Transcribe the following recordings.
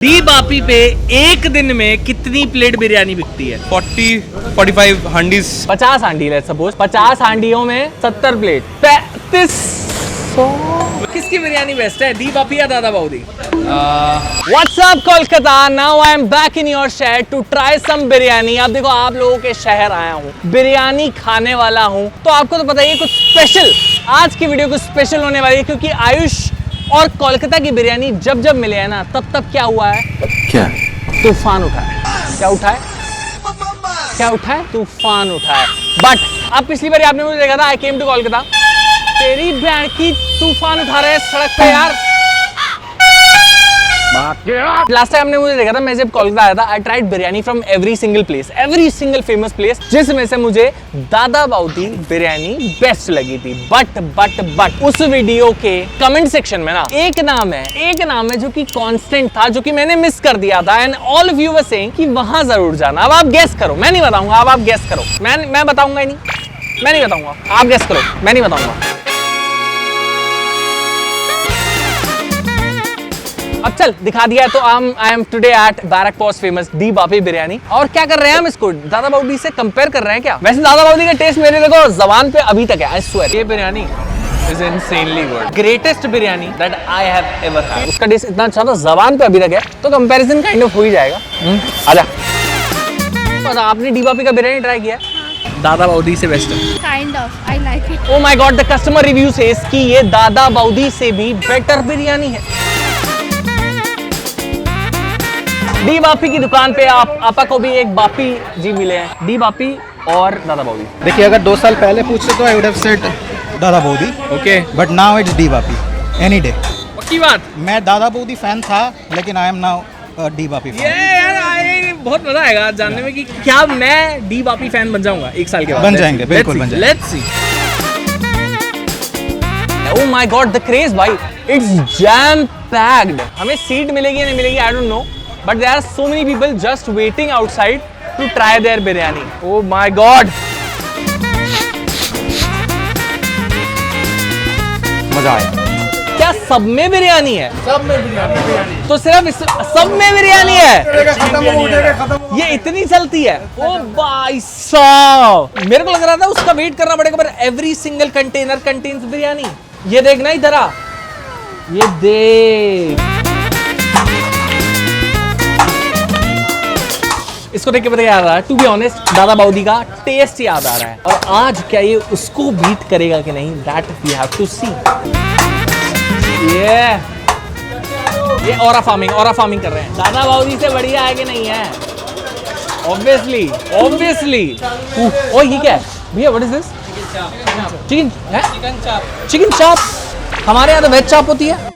D Bapi पे एक दिन में कितनी प्लेट बिरयानी बिकती है? 40-45 हांडीज। 50 हांडी है सपोज, 50 हांडियों में 70 प्लेट, 3500। किसकी बिरयानी बेस्ट है, दी बापी या दादा बाउदी? What's up Kolkata, now I am back in your शहर to try some बिरयानी। आप देखो, आप लोगों के शहर आया हूँ, बिरयानी खाने वाला हूँ, तो आपको तो पता ही है कुछ स्पेशल। आज की वीडियो कुछ स्पेशल होने वाली है क्योंकि आयुष और कोलकाता की बिरयानी जब जब मिले हैं ना, तब क्या हुआ है? क्या? तूफान उठा है। क्या उठा है? क्या उठा है? तूफान उठा है। बट अब पिछली बार आपने मुझे देखा था, आई केम टू कोलकाता, तेरी बहन की तूफान उठा रहे हैं सड़क पे यार। लास्ट टाइम आपने मुझे देखा था, मैं जब कोलकाता आया था, I tried biryani from every single place, every single famous place, जिसमें से मुझे दादा बाउदी बिरयानी बेस्ट लगी थी। बट उस वीडियो के कमेंट सेक्शन में ना एक नाम है जो कि कांस्टेंट था, जो कि मैंने मिस कर दिया था, and all of you were saying कि वहां जरूर जाना। अब आप गेस करो, मैं नहीं बताऊंगा, अब आप गेस करो। मैं बताऊंगा ही नहीं, मैं नहीं बताऊंगा, आप गेस करो, मैं नहीं बताऊंगा। अब चल दिखा दिया है, तो I am today at Barrackpore famous the Bapi biryani. और क्या कर रहे हैं हम, इसको दादा बाउदी से कंपेयर कर रहे हैं क्या? वैसे दादा बाउदी का टेस्ट मेरे देखो जबान पे अभी तक है, आई स्वेयर। ये biryani is insanely good, greatest biryani that I have ever had. उसका टेस्ट इतना अच्छा था, जबान पे अभी तक है, तो कंपैरिजन काइंड ऑफ हो ही जाएगा। आजा। तो आपने दी बापी का बिरयानी ट्राई किया? दादा बाउदी से बेस्ट है। Kind of, I like it. Oh my God, the customer review says कि ये दादा बाउदी से भी बेटर बिरयानी है। डी बापी की दुकान पे आपा को भी एक बापी जी मिले हैं, डी बापी और दादा बाउदी। देखिए, अगर 2 साल पहले पूछते तो I would have said Dada Boudi, okay, but now it's the Bapi any day. पक्की बात। मैं दादा बाउदी फैन था, लेकिन I am now the Bapi fan. ये यार बहुत मजा आएगा जानने में कि क्या मैं डी बापी फैन बन जाऊंगा एक साल के बाद। बन जाएंगे, बिल्कुल बन जाएंगे। Let's see. Oh my God, the craze भाई, इट्स जैम पैक्ड। हमें सीट मिलेगी या नहीं मिलेगी, I don't know, but there are so many people just waiting outside to try their biryani. Oh my god, मजा आया। क्या सब में बिरयानी है? सब में बिरयानी। तो सिर्फ सब में बिरयानी है? ये इतनी चलती है? ओ भाई साहब, मेरे को लग रहा था उसका वेट करना पड़ेगा, पर every single container contains biryani. ये देखना इधर आ, ये देख, इसको देख के पता याद आ रहा है, टू बी ऑनेस्ट दादा बाउदी का टेस्ट याद आ रहा है। और आज क्या ये उसको बीट करेगा कि नहीं, दैट वी हैव टू सी। ये ऑरा फार्मिंग कर रहे हैं। दादा बाउदी से बढ़िया है कि नहीं है? ऑब्वियसली। ओ ये क्या है भैया, व्हाट इज दिस? चिकन चाप। हमारे यहाँ तो वेज चाप होती है।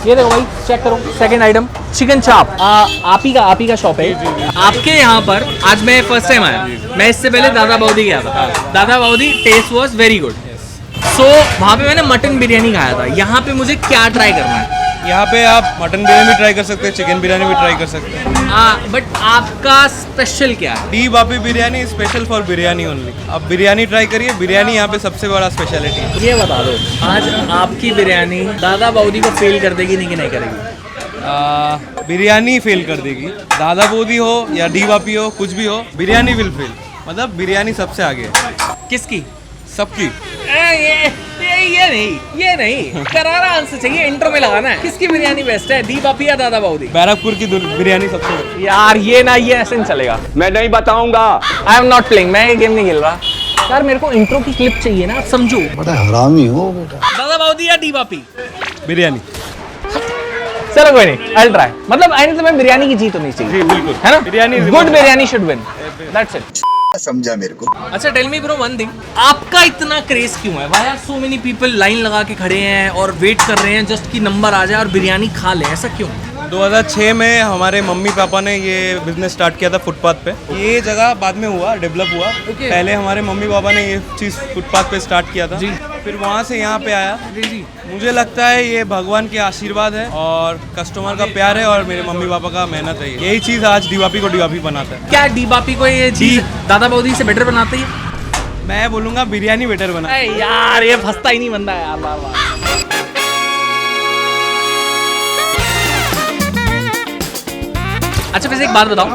ये देखो भाई, चेक करो, सेकंड आइटम चिकन चाप। आप ही का शॉप है आपके यहाँ पर? आज मैं फर्स्ट टाइम आया, मैं इससे पहले दादा बाउदी गया था। दादा बाउदी टेस्ट वाज वेरी गुड। सो वहाँ पे मैंने मटन बिरयानी खाया था, यहाँ पे मुझे क्या ट्राई करना है? यहाँ पे आप मटन बिरयानी भी ट्राई कर सकते हैं, चिकन बिरयानी भी ट्राई कर सकते हैं। बट आपका स्पेशल क्या है? D Bapi biryani special for biryani only. आप बिरयानी ट्राई करिए, बिरयानी यहाँ पे सबसे बड़ा स्पेशलिटी है। ये बता दो, आज आपकी बिरयानी दादा बाउदी को फेल कर देगी नहीं कि नहीं करेगी? बिरयानी फेल कर देगी, दादा बाउदी हो या डी बापी हो, कुछ भी हो, बिरयानी विल फेल। मतलब बिरयानी सबसे आगे है। किसकी? सबकी। ये नहीं करारा आंसर चाहिए, इंट्रो में लगाना है। किसकी बिरयानी बेस्ट है, दी बापी या दादा बाउदी? बैरकपुर की बिरयानी सबसे बेस्ट। यार ये ऐसे नहीं चलेगा, मैं नहीं बताऊंगा। आई एम नॉट प्लेइंग, मैं ये गेम नहीं खेल रहा यार। मेरे को इंट्रो की क्लिप चाहिए ना, आप समझो। बड़ा हरामी हो बेटा। दादा बाउदी या डी बापी? बिरयानी। चलो कोई नहीं, आई विल ट्राई। मतलब एंड में बिरयानी की जीत होनी चाहिए। जी बिल्कुल, है ना? Biryani good biryani should win, that's it. समझा मेरे को। अच्छा tell me bro one thing, आपका इतना क्रेज क्यों है? Why are so many people line लगा के खड़े हैं और वेट कर रहे हैं जस्ट कि नंबर आ जाए और बिरयानी खा ले, ऐसा क्यों? 2006 में हमारे मम्मी पापा ने ये बिजनेस स्टार्ट किया था फुटपाथ पे। ये जगह बाद में हुआ, डेवलप हुआ। Okay. पहले हमारे मम्मी पापा ने ये चीज़ फुटपाथ पे स्टार्ट किया था। जी। फिर वहाँ से यहाँ पे आया। जी। मुझे लगता है ये भगवान के आशीर्वाद है और कस्टमर का प्यार है और मेरे मम्मी पापा का मेहनत है। यही चीज़ आज डीवापी को डीवापी बनाता है। क्या डी बापी को ये चीज दादा बाउदी से बेटर बनाती है? मैं बोलूँगा बिरयानी बेटर बना। यार ये फंसता ही नहीं बंदा यार, बार बार। अच्छा वैसे एक बात बताओ,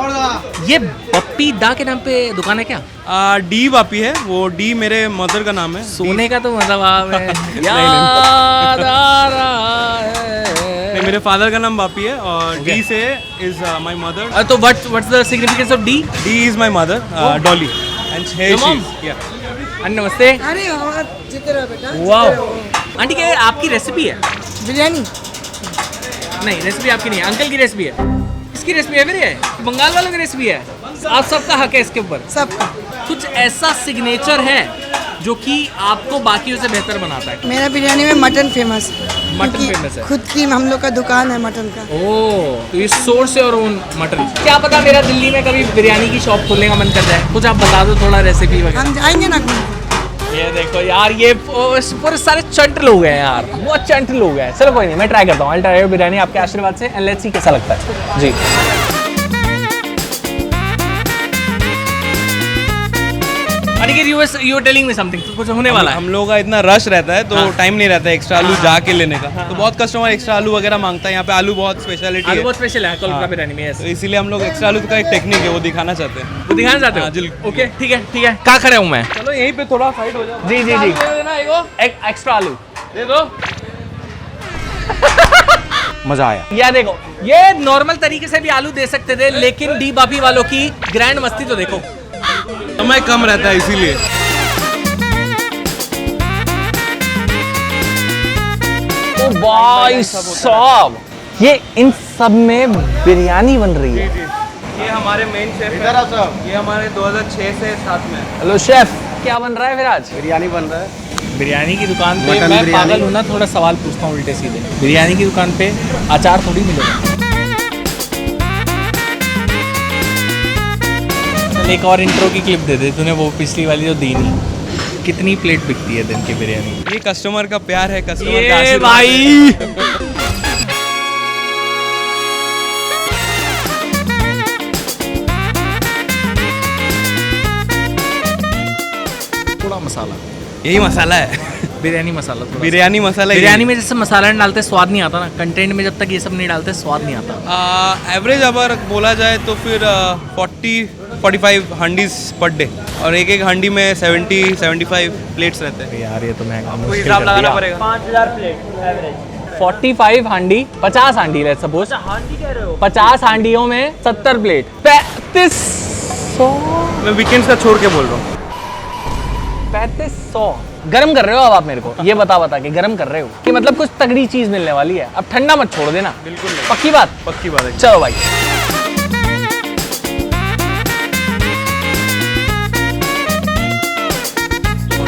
ये बप्पी दा के नाम पे दुकान है क्या? डी वापी है, वो डी मेरे मदर का नाम है। सोने का तो मतलब आप याद आ रहा है। नहीं, मेरे फादर का नाम वापी है और डी से इज माय मदर। तो what's the significance of D? D is my mother, Dolly and Your mom? Aunty नमस्ते। अरे हाँ जिते रहो बेटा वाह आंटी क्या आपकी रेसिपी है? बिरयानी नहीं रेसिपी आपकी नहीं है, अंकल की रेसिपी है। इसकी रेसिपी है मेरी है, बंगाल वालों की रेसिपी है। आप सबका हक है इसके ऊपर। सबका कुछ ऐसा सिग्नेचर है जो कि आपको बाकियों से बेहतर बनाता है? मेरा बिरयानी में मटन फेमस है। मटन क्योंकि फेमस है। खुद की हम लोग का दुकान है मटन का। ओह तो ये सोर्स है और ओन मटन। क्या पता मेरा दिल्ली में कभी बिरयानी की शॉप खोलने का मन कर जाए। कुछ आप बता दो थोड़ा रेसिपी वगैरह। हम जाएंगे ना घूमने। ये देखो यार ये पूरे सारे चंट लोग हैं यार, बहुत चंट लोग हैं। चलो कोई नहीं मैं ट्राई करता हूँ। I'll try बिरयानी आपके आशीर्वाद से एंड लेट्स सी कैसा लगता है जी। Aniket you were telling me something, कुछ होने वाला है। हम लोगों का इतना रश रहता है तो टाइम नहीं रहता है एक्स्ट्रा आलू जाके लेने का। तो बहुत कस्टमर एक्स्ट्रा आलू वगैरह मांगता है। यहाँ पे आलू बहुत स्पेशलिटी आलू है, बहुत स्पेशल है कोलकाता बिरयानी में। तो इसीलिए हम लोग एक्स्ट्रा आलू का एक टेक्निक है वो दिखाना चाहते हैं। वो दिखाना चाहते हो? हाँ, जी। ओके ठीक है कहाँ खड़े हूँ मैं? चलो यहीं पे थोड़ा साइड हो जाओ। जी एक एक्स्ट्रा आलू दे दो। मजा आया। या देखो ये नॉर्मल तरीके से भी आलू दे सकते थे, लेकिन डी बापी वालों की ग्रैंड मस्ती तो देखो। समय कम रहता है इसीलिए। ओ भाई साहब ये इन सब में बिरयानी बन रही है। ये हमारे मेन शेफ है, ये हमारे 2006 से साथ में है। हेलो शेफ क्या बन रहा है फिर आज? बिरयानी बन रहा है। बिरयानी की दुकान पे मटन मैं बिरयानी। पागल हूँ ना, थोड़ा सवाल पूछता हूँ उल्टे सीधे। बिरयानी की दुकान पे अचार थोड़ी मिलेगा। एक और इंट्रो की क्लिप दे दे तूने, वो पिछली वाली जो दी नहीं। कितनी प्लेट बिकती है दिन की बिरयानी? ये कस्टमर का प्यार है, कस्टमर का ये आशीर्वाद भाई थोड़ा मसाला, यही मसाला है। बिरयानी मसाला थोड़ा बिरयानी मसाला बिरयानी में जैसे मसाला नहीं डालते स्वाद नहीं आता ना, कंटेंट में जब तक ये सब नहीं डालते स्वाद नहीं आता। एवरेज अगर बोला जाए तो फिर 40-45 हांडीज पर डे, और एक एक हांडी में 70-75 प्लेट्स रहते हैं। यार ये तो महंगा कोई हिसाब लगाना पड़ेगा। 45 हांडी 50 हांडी लेट्स सपोज। 50 हांडियों में 70 प्लेट 3500। मैं वीकेंड्स का छोड़ के बोल रहा हूँ। 3500 गरम कर रहे हो अब आप मेरे को ये बता के गरम कर रहे हो कि मतलब कुछ तगड़ी चीज मिलने वाली है। अब ठंडा मत छोड़ देना। बिल्कुल नहीं। पक्की बात? पक्की बात है। चलो भाई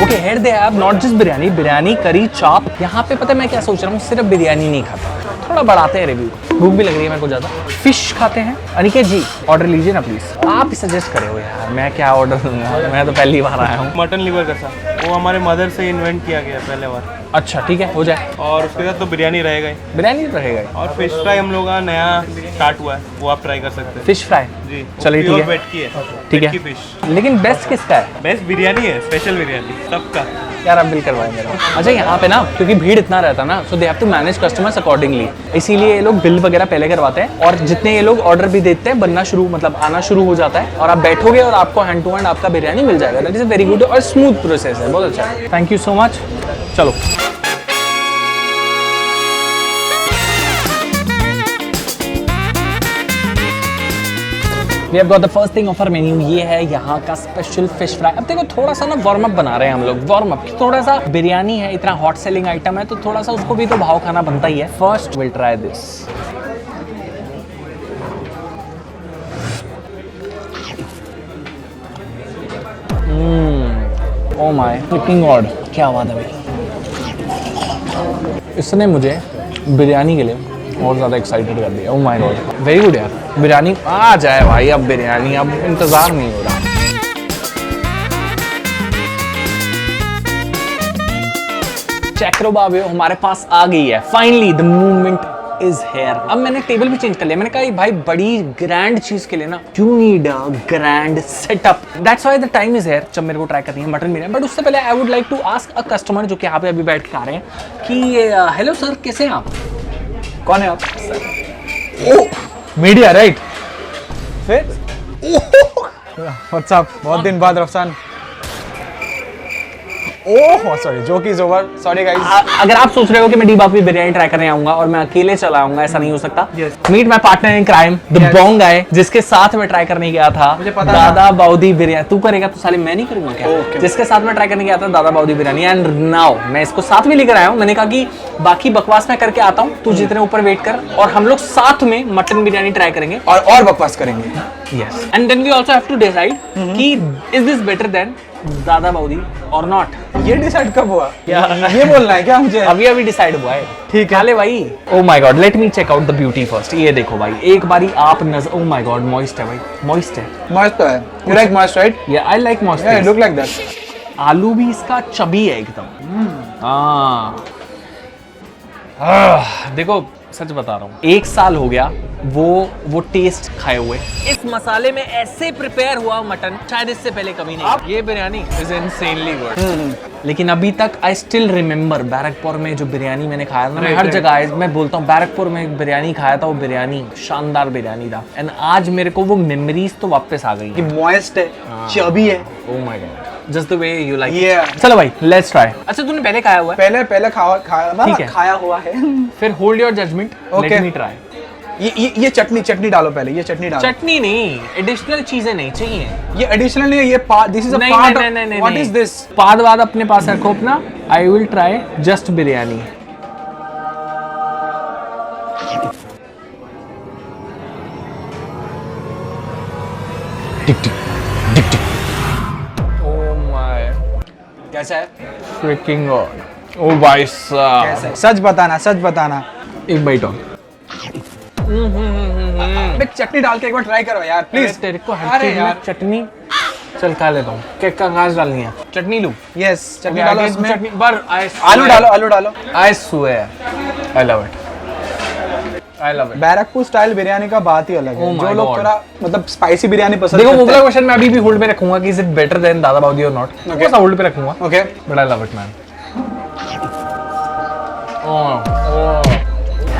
okay head they have not just biryani, biryani करी चॉप। यहाँ पे पता है मैं क्या सोच रहा हूँ, सिर्फ बिरयानी नहीं खाता, थोड़ा बढ़ाते हैं रिव्यू। भूख भी लग रही है मेरे को ज़्यादा। फिश खाते हैं। अनिकेत जी ऑर्डर लीजिए ना प्लीज़। आप ही सजेस्ट करे हो यार, मैं क्या ऑर्डर दूंगा, मैं तो पहली बार आया हूँ। मटन लिवर का साथ, वो हमारे मदर से इन्वेंट किया गया पहले बार। अच्छा ठीक है हो जाए। और उसके साथ तो बिरयानी रहेगा ही। बिरयानी तो रहेगा ही। और फिश फ्राई हम लोग का नया स्टार्ट हुआ है, वो आप ट्राई कर सकते हैं। फिश फ्राई जी चलिए ठीक है। वेट की है। ठीक है। वेट की फिश। लेकिन बेस्ट किसका है? बेस्ट बिरयानी है, स्पेशल बिरयानी सबका। यार आप बिल करवाएं मेरा। अच्छा यहाँ पे ना क्योंकि भीड़ इतना रहता ना, so they have to manage customers accordingly, इसीलिए ये लोग बिल वगैरह पहले करवाते हैं। और जितने ये लोग ऑर्डर भी देते हैं बनना शुरू मतलब आना शुरू हो जाता है, और आप बैठोगे और आपको हैंड टू हैंड आपका बिरयानी मिल जाएगा। That is a very good और स्मूथ प्रोसेस है, बहुत अच्छा है। Thank you so much. चलो We have got the first thing of our menu। ये है यहाँ का स्पेशल फिश फ्राई। अब देखो थोड़ा सा ना वार्म अप बना रहे हैं हम लोग। वार्म अप थोड़ा सा, बिरयानी है, इतना हॉट सेलिंग आइटम है तो थोड़ा सा उसको भी तो भाव खाना बनता ही है। First will try this. Oh my flipping God, क्या बात है भाई। इसने मुझे बिरयानी के लिए और ज़्यादा एक्साइटेड कर दिया। ओह माय गॉड वेरी गुड यार। बिरयानी आ जाए भाई, अब बिरयानी, अब इंतज़ार नहीं हो रहा। चेक करो बाबे, हमारे पास आ गई है finally, the movement is here. अब मैंने टेबल भी चेंज कर लिया। मैंने कहा भाई बड़ी ग्रैंड चीज के लिए ना you need a grand setup, that's why the time is here. जब मेरे को ट्राई करनी है मटन बिरयानी, बट उससे पहले I would like to ask a customer जो कि यहाँ पे अभी बैठ के आ रहे हैं कि हेलो सर कैसे हैं आप? कौन है आप? Oh media right. फिर व्हाट्सअप, बहुत दिन बाद Rafsan. Oh sorry, joke is over, sorry guys. अगर आप सोच रहे हो कि मैं डी बापी बिरयानी ट्राई करने आऊंगा और मैं अकेले चला आऊंगा, ऐसा नहीं हो सकता। Yes. Meet my partner in crime, the bong guy, जिसके साथ मैं ट्राई करने गया था। मुझे पता दादा बाउदी बिरयानी। तू करेगा तो साले मैं नहीं करूंगा क्या? Okay. जिसके साथ मैं ट्राई करने गया था दादा बाउदी बिरयानी, एंड नाउ मैं इसको साथ में लेकर आया हूं। मैंने कहा कि बाकी बकवास मैं करके आता हूं, तू जितने ऊपर वेट कर, और हम लोग साथ में मटन बिरयानी ट्राई करेंगे। और बकवास करेंगे। Yes, and then we also have to decide कि is this better than Dada Boudi और नॉट। ये डिसाइड कब हुआ? क्या? ये बोलना है क्या मुझे? अभी डिसाइड हुआ है। ठीक है। ले भाई। Oh my god, let me check out the beauty first. ये देखो भाई, एक बारी आप नजर, ओ माय गॉड, मॉइस्ट है भाई, मॉइस्ट है। मस्त है। यू लाइक मस्त राइट? या आई लाइक मॉइस्ट। या लुक लाइक दैट। आलू भी इसका चबी है एकदम। हाँ, देखो सच बता रहा हूँ, 1 साल हो गया वो टेस्ट खाए हुए। इस मसाले में ऐसे प्रिपेयर हुआ मटन शायद इससे पहले कभी नहीं। ये बिरयानी इज इनसेनली गुड। लेकिन अभी तक आई स्टिल रिमेम्बर बैरकपुर में जो बिरयानी मैंने खाया था ना, मैं हर जगह मैं बोलता हूँ बैरकपुर में बिरयानी खाया था, वो बिरयानी शानदार बिरयानी था। एंड आज मेरे को वो मेमोरीज तो वापस आ गई कि मॉइस्ट है, चबी है। ओह my God, just the way you like. Yeah. चलो भाई, लेट्स ट्राई। अच्छा, तूने पहले खाया हुआ है? पहले ठीक है। खाया हुआ है। फिर hold your judgment, Okay. Let me try. ये चटनी डालो पहले, ये चटनी डालो। चटनी नहीं, एडिशनल चीजें नहीं चाहिए। ये एडिशनल नहीं है, ये part, this is a part. What is this? बाद अपने पास रखो अपना। I will try just biryani. Oh my, कैसा है? Fricking God. ओ भाई साहब, कैसा है? सच बताना। एक बाइट और। अबे चटनी डाल के एक बार ट्राई करो यार प्लीज। तेरे को हर अरे चीज में यार। चटनी। चल खा लेता हूँ। केक का घास डालनी है, चटनी लूं? यस, चटनी डालो इसमें। चटनी पर आलू डालो। I swear, I love it, I love it. Barrackpore style biryani का बात ही अलग है। Oh my जो लोग God. थोड़ा मतलब स्पाइसी बिरयानी पसंद देखो, करते मुगला हैं। क्वेश्चन मैं अभी भी होल्ड पे रखूंगा कि is it better than Dada Boudi और नॉट। Okay. बस होल्ड पे रखूंगा, okay, but I love it man.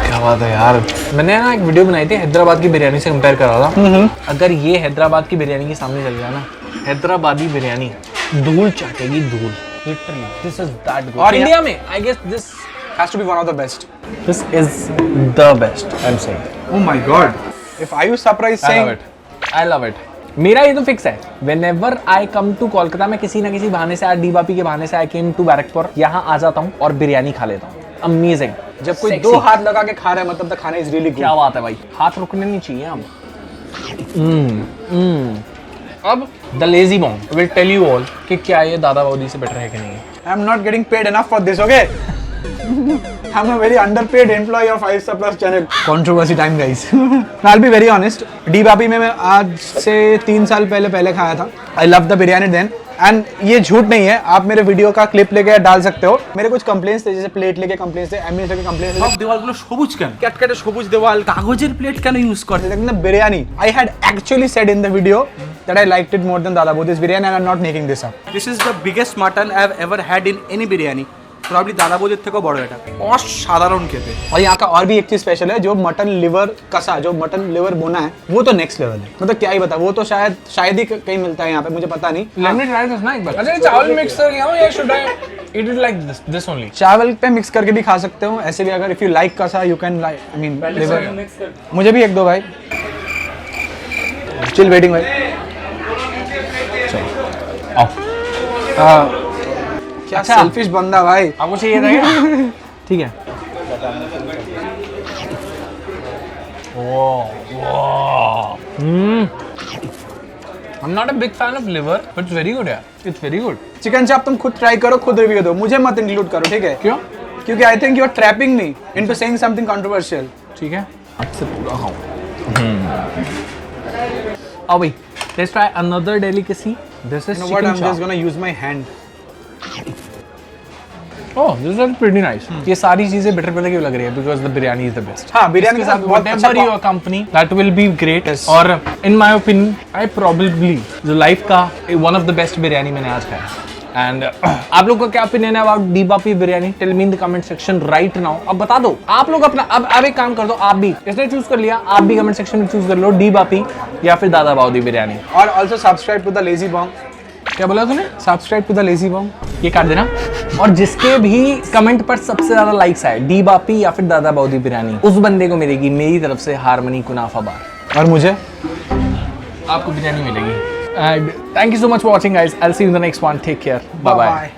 क्या बात है यार। मैंने ना एक वीडियो बनाई थी, हैदराबाद की बिरयानी से कंपेयर करा था। अगर ये हैदराबाद की बिरयानी के सामने चल गया ना, हैदराबादी बिरयानी धूल चाटेगी, धूल। Literally this is that good. और इंडिया में I guess this has to be one of the best. This is the best, I am saying. Oh my god, if I you surprise I love saying it, I love it. मेरा ये तो fix है, whenever I come to Kolkata, मैं किसी ना किसी बहाने से, आज डी बापी के बहाने से आई केम टू बैरकपुर, यहाँ आ जाता हूँ और बिरयानी खा लेता हूँ। अमेजिंग। जब कोई दो हाथ लगा के खा रहा है मतलब द खाना इज रियली क्या गुड। बात है भाई, हाथ रुकने नहीं चाहिए हम। अब the lazy Bong will tell you all कि क्या ये दादा बाउदी से बेटर है कि नहीं। I am not getting paid enough for this, okay? I am a very underpaid employee of 5 Star Plus channel. Controversy time guys. I will be very honest, D Bapi में मैं आज से 3 साल पहले खाया था। I love the biryani then, and ये झूठ नहीं है, आप मेरे वीडियो का क्लिप लेके डाल सकते हो। मेरे कुछ कंप्लेंट्स थे, जैसे प्लेट लेके कंप्लेंट्स थे, एम्बियंस लेके कंप्लेंट्स थे। দেওয়ালগুলো সবুজ কেন? ক্যাটকেটে সবুজ দেওয়াল, কাগজের প্লেট কেন ইউজ করে? लेकिन the biryani, I had actually said in the video that I liked it more than Dada Bodhi's biryani, and I'm not making this up. This is the biggest mutton I have ever had in any biryani. Probably দাদা বৌদির থেকেও বড় এটা। অসাধারণ খেতে। और यहाँ का और भी एक चीज स्पेशल है, जो मटन लिवर कसा, जो मटन लिवर बोना है, वो तो नेक्स्ट लेवल है। मतलब क्या ही बता, वो तो शायद ही कहीं मिलता है यहाँ पे, मुझे पता नहीं। लेट मी ट्राई दिस ना एक बार। अच्छा, चावल मिक्स कर गया हूं या should I eat it like this only? चावल पे मिक्स करके भी खा सकते हो, ऐसे भी अगर इफ यू लाइक कसा you can like, I mean liver. मुझे भी एक दो भाई, स्टिल वेटिंग भाई। आओ। क्या अच्छा। सेल्फिश बंदा भाई। आपको चाहिए था क्या? ठीक है। I'm not a big fan of liver, but it's very good यार. It's very good. चिकन चाप तुम खुद ट्राई करो, खुद रिव्यू दो, मुझे मत इंक्लूड करो, ठीक है? क्यों? क्योंकि I think you are trapping me into saying something controversial. ठीक है, आपसे पूरा खाऊं। अब भाई, let's try another delicacy. This is You know what? I'm chicken just chop. gonna use my hand. Oh, this is pretty nice. ये सारी चीजें better पता क्यों लग रही है? Because the biryani is the best. हाँ, बिरयानी के साथ बहुत अच्छा Whatever your company, that will be great. Yes. और in my opinion, I probably जो life का one of the best biryani मैंने आज खाया। एंड आप लोग का क्या ओपिनियन है about D Bapi biryani? Tell me in the comment section right now. अब बता दो आप लोग अपना, अब एक काम कर दो, आप भी, इसने चूज कर लिया, आप भी कमेंट सेक्शन में चूज कर लो डी बापी या फिर दादा बाउदी बिरयानी। और also subscribe to the lazy Bong. क्या बोला तूने? Subscribe to the lazy Bong, ये काट देना। और जिसके भी कमेंट पर सबसे ज्यादा लाइक्स आए, डी बापी या फिर दादा बाउदी बिरयानी, उस बंदे को मिलेगी मेरी तरफ से हारमनी कुनाफा बार। और मुझे आपको बिरयानी मिलेगी। And thank you so much for watching guys. I will see you in the next one. Take care, bye bye.